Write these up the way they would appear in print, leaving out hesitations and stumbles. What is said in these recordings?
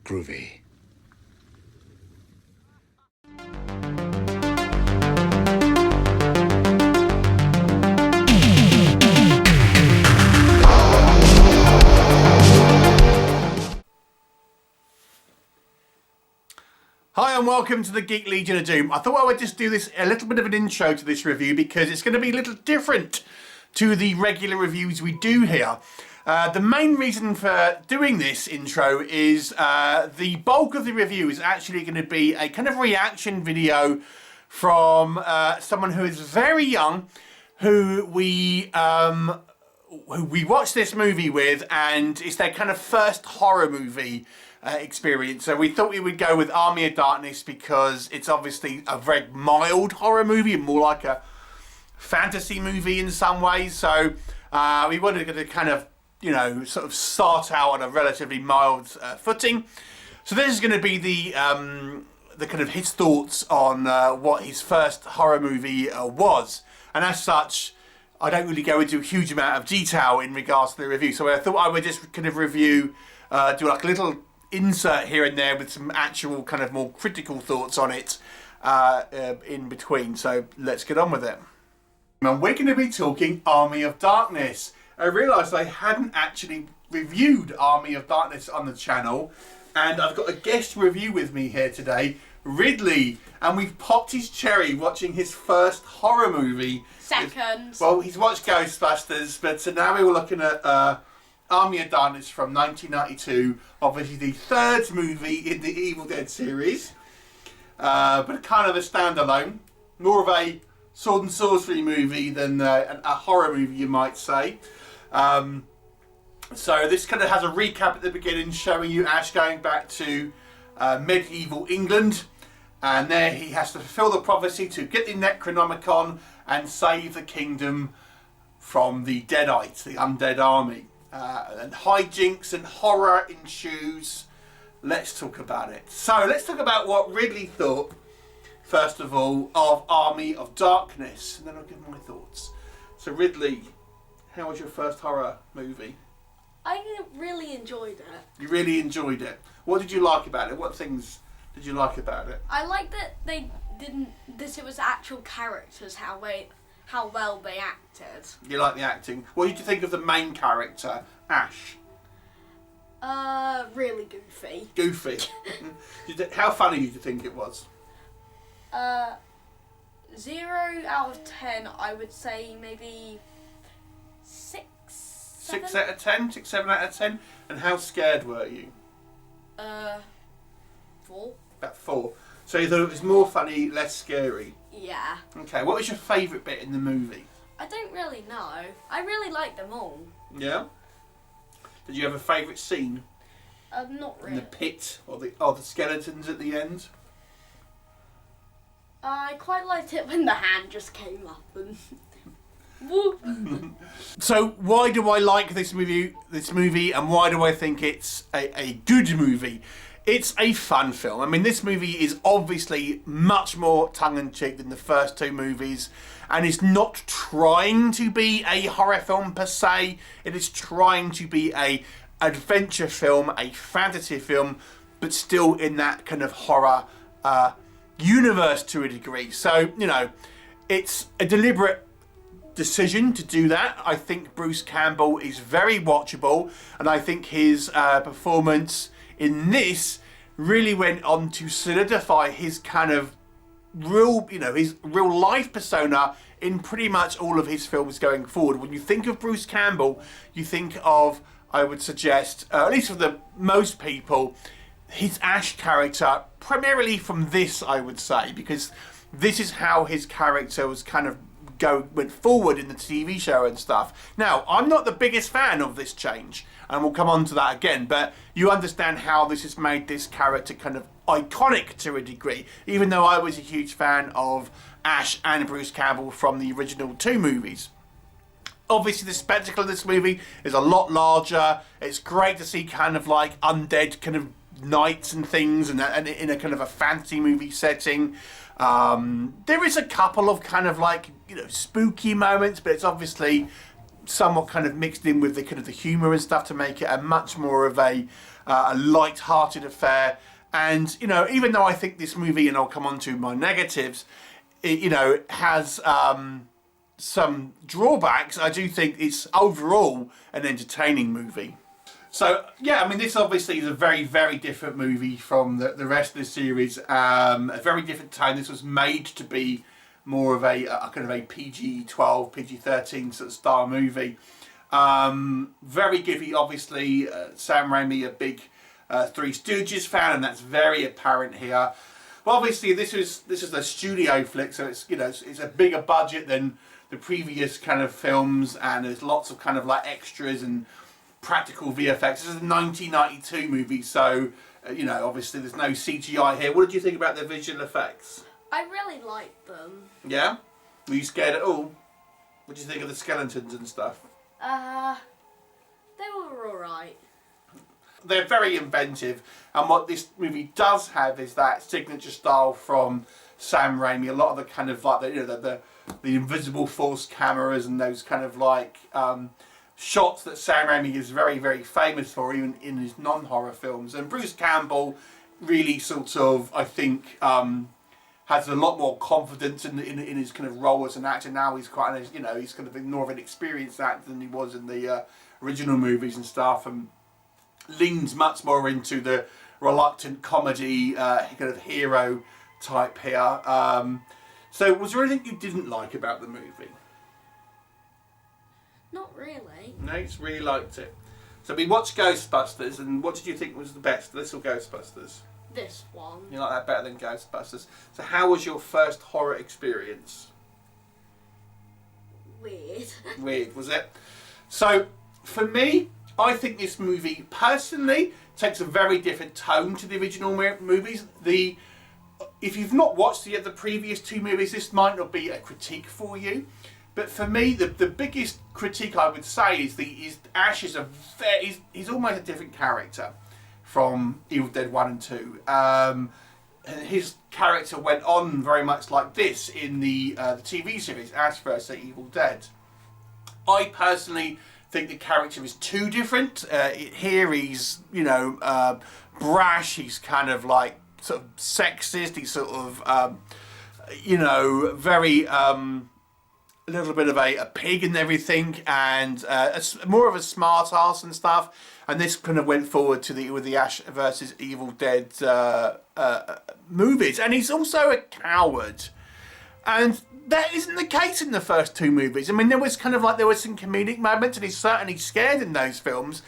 groovy. Hi and welcome to the Geek Legion of Doom. I thought I would just do this a little bit of an intro to this review because it's going to be a little different to the regular reviews we do here. The main reason for doing this intro is the bulk of the review is actually going to be a kind of reaction video from someone who is very young, who we watched this movie with, and it's their kind of first horror movie experience. So we thought we would go with Army of Darkness because it's obviously a very mild horror movie and more like a fantasy movie in some ways. So we wanted to kind of, you know, sort of start out on a relatively mild footing. So this is going to be the kind of his thoughts on what his first horror movie was. And as such, I don't really go into a huge amount of detail in regards to the review. So I thought I would just kind of review, do like a little insert here and there with some actual kind of more critical thoughts on it in between. So let's get on with it. And we're going to be talking Army of Darkness. I realised I hadn't actually reviewed Army of Darkness on the channel, and I've got a guest review with me here today, Ridley, and we've popped his cherry watching his first horror movie. Second. Well, he's watched Ghostbusters, but now we're looking at Army of Darkness from 1992, obviously the third movie in the Evil Dead series, but kind of a standalone, more of a sword and sorcery movie than a horror movie, you might say. So this kind of has a recap at the beginning showing you Ash going back to medieval England, and there he has to fulfill the prophecy to get the Necronomicon and save the kingdom from the Deadites, the undead army. And hijinks and horror ensues. Let's talk about it. So let's talk about what Ridley thought, first of all, of Army of Darkness, and then I'll give my thoughts. So Ridley, how was your first horror movie? I really enjoyed it. You really enjoyed it. What did you like about it? What things did you like about it? I liked that it was actual characters, how well they acted. You like the acting. What did you think of the main character, Ash? Really goofy. Goofy. How funny did you think it was? 0 out of 10, I would say maybe 6, 7. 6 out of 10? 6, 7 out of 10? And how scared were you? 4. About 4. So you thought it was more funny, less scary? Yeah. Okay, what was your favourite bit in the movie? I don't really know. I really like them all. Yeah? Did you have a favourite scene? Not really. In the pit, or the skeletons at the end? I quite liked it when the hand just came up and... Whoop. So why do I like this movie, and why do I think it's a good movie? It's a fun film. I mean, this movie is obviously much more tongue-in-cheek than the first two movies, and it's not trying to be a horror film per se. It is trying to be a adventure film, a fantasy film, but still in that kind of horror universe to a degree. So, you know, it's a deliberate decision to do that. I think Bruce Campbell is very watchable, and I think his performance in this really went on to solidify his kind of his real life persona in pretty much all of his films going forward. When you think of Bruce Campbell, you think of, I would suggest, at least for most people, his Ash character, primarily from this, I would say, because this is how his character was kind of went forward in the TV show and stuff. Now, I'm not the biggest fan of this change, and we'll come on to that again, but you understand how this has made this character kind of iconic to a degree, even though I was a huge fan of Ash and Bruce Campbell from the original 2 movies. Obviously, the spectacle of this movie is a lot larger. It's great to see kind of like undead kind of knights and things, and in a kind of a fantasy movie setting. There is a couple of kind of like, spooky moments, but it's obviously somewhat kind of mixed in with the kind of the humour and stuff to make it a much more of a light-hearted affair. And, you know, even though I think this movie, and I'll come on to my negatives, it, you know, has some drawbacks, I do think it's overall an entertaining movie. So, yeah, I mean, this obviously is a very, very different movie from the rest of the series. A very different tone. This was made to be more of a kind of a PG-12, PG-13 sort of style movie. Very givey, obviously. Sam Raimi, a big Three Stooges fan, and that's very apparent here. Well, obviously, this is a studio flick, so it's, you know, it's a bigger budget than the previous kind of films, and there's lots of kind of like extras and practical VFX. This is a 1992 movie, so you know, obviously there's no CGI here. What did you think about the visual effects? I really liked them. Yeah? Were you scared at all? What did you think of the skeletons and stuff? They were alright. They're very inventive, and what this movie does have is that signature style from Sam Raimi. A lot of the kind of like the invisible force cameras and those kind of like shots that Sam Raimi is very, very famous for, even in his non-horror films. And Bruce Campbell really sort of, I think, has a lot more confidence in his kind of role as an actor now. He's quite, you know, he's kind of more of an experienced actor than he was in the original movies and stuff, and leans much more into the reluctant comedy kind of hero type here. So was there anything you didn't like about the movie? Not really. No, you just really liked it. So we watched Ghostbusters, and what did you think was the best, this or Ghostbusters? This one. You like that better than Ghostbusters. So how was your first horror experience? Weird. Weird, was it? So for me, I think this movie personally takes a very different tone to the original movies. If you've not watched the previous two movies, this might not be a critique for you. But for me, the biggest critique I would say is Ash is he's almost a different character from Evil Dead 1 and 2. And his character went on very much like this in the TV series, Ash vs. Evil Dead. I personally think the character is too different. Here he's, you know, brash, he's kind of like sort of sexist, he's sort of, you know, very... a little bit of a pig and everything, and more of a smart ass and stuff. And this kind of went forward to with the Ash versus Evil Dead movies. And he's also a coward, and that isn't the case in the first two movies. I mean, there was some comedic moments, and he's certainly scared in those films.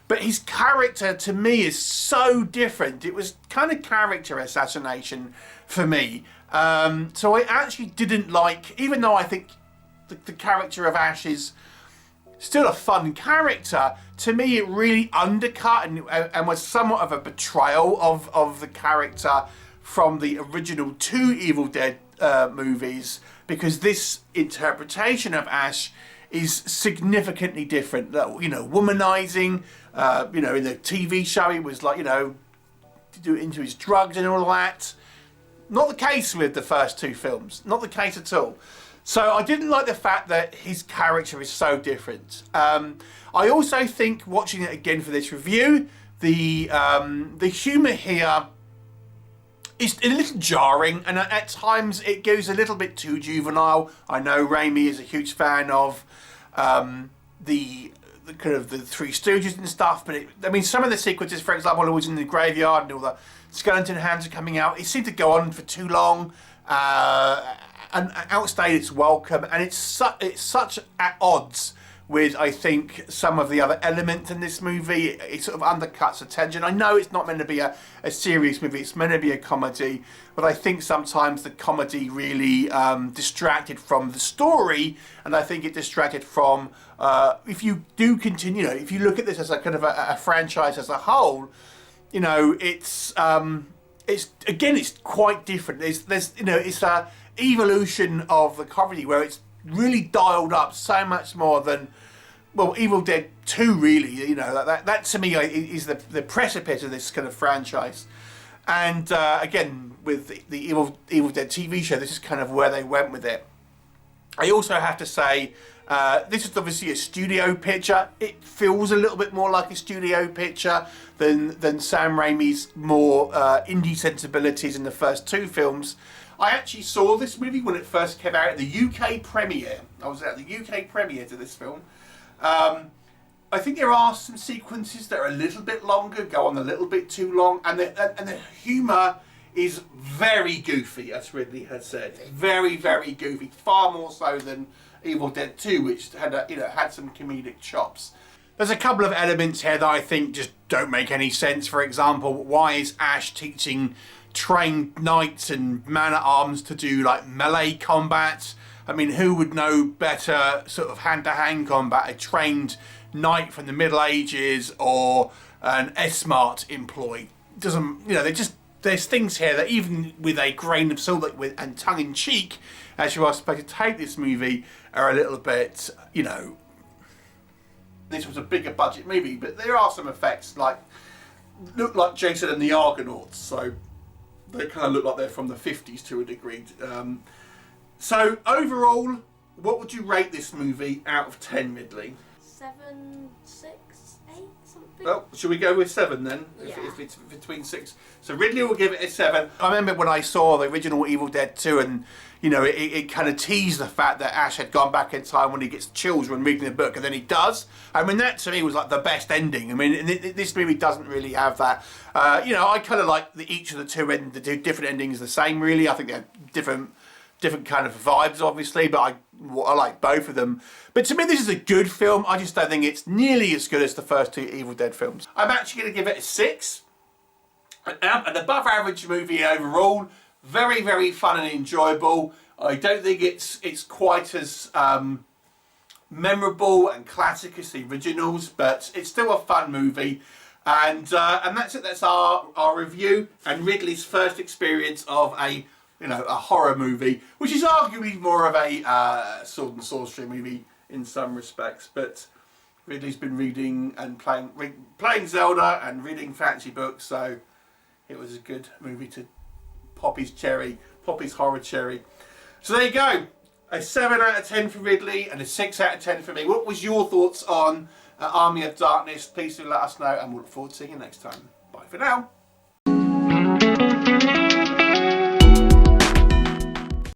But his character, to me, is so different. It was kind of character assassination for me. So I actually didn't like, even though I think the character of Ash is still a fun character, to me it really undercut and was somewhat of a betrayal of the character from the original two Evil Dead movies, because this interpretation of Ash is significantly different. You know, womanizing, you know, in the TV show he was like, you know, into his drugs and all that. Not the case with the first two films, not the case at all. So I didn't like the fact that his character is so different. I also think, watching it again for this review, the humour here is a little jarring, and at times it goes a little bit too juvenile. I know Raimi is a huge fan of the kind of the Three Stooges and stuff, but I mean, some of the sequences, for example, it was in the graveyard and all the skeleton hands are coming out. It seemed to go on for too long. And outstayed its welcome, and it's such at odds with, I think, some of the other elements in this movie. It sort of undercuts the tension. I know it's not meant to be a serious movie, it's meant to be a comedy, but I think sometimes the comedy really distracted from the story, and I think it distracted from, if you do continue, you know, if you look at this as a kind of a franchise as a whole, you know, it's quite different. There's you know, it's a evolution of the comedy where it's really dialed up so much more than, well, Evil Dead 2 really, you know, that to me is the precipice of this kind of franchise. And again, with the Evil Dead TV show, this is kind of where they went with it. I also have to say, This is obviously a studio picture. It feels a little bit more like a studio picture than Sam Raimi's more indie sensibilities in the first two films. I actually saw this movie when it first came out at the UK premiere. I was at the UK premiere to this film. I think there are some sequences that are a little bit longer, go on a little bit too long, and the humour is very goofy, as Ridley has said. Very, very goofy, far more so than Evil Dead 2, which had had some comedic chops. There's a couple of elements here that I think just don't make any sense. For example, why is Ash teaching trained knights and man-at-arms to do like melee combat? I mean, who would know better sort of hand-to-hand combat? A trained knight from the Middle Ages or an S-Mart employee? Doesn't, there's things here that even with a grain of salt and tongue-in-cheek, as you are supposed to take this movie, are a little bit, this was a bigger budget movie, but there are some effects look like Jason and the Argonauts, so they kind of look like they're from the 50s to a degree. So overall, what would you rate this movie out of 10, Ridley? 7, 6, 8, something. Well, should we go with 7 then? Yeah. If it's between 6. So Ridley will give it a 7. I remember when I saw the original Evil Dead 2 and, it kind of teased the fact that Ash had gone back in time when he gets chills when reading the book, and then he does. I mean, that to me was like the best ending. I mean, this movie doesn't really have that. I kind of like each of the two different endings the same, really. I think they're different kind of vibes, obviously, but I like both of them. But to me, this is a good film. I just don't think it's nearly as good as the first two Evil Dead films. I'm actually going to give it a 6. An above average movie overall. Very, very fun and enjoyable. I don't think it's quite as memorable and classic as the originals, but it's still a fun movie. And that's it. That's our review and Ridley's first experience of a horror movie, which is arguably more of a sword and sorcery movie in some respects. But Ridley's been reading and playing Zelda and reading fancy books, so it was a good movie to Poppy's horror cherry. So there you go. A 7 out of 10 for Ridley and a 6 out of 10 for me. What was your thoughts on Army of Darkness? Please do let us know, and we'll look forward to seeing you next time. Bye for now.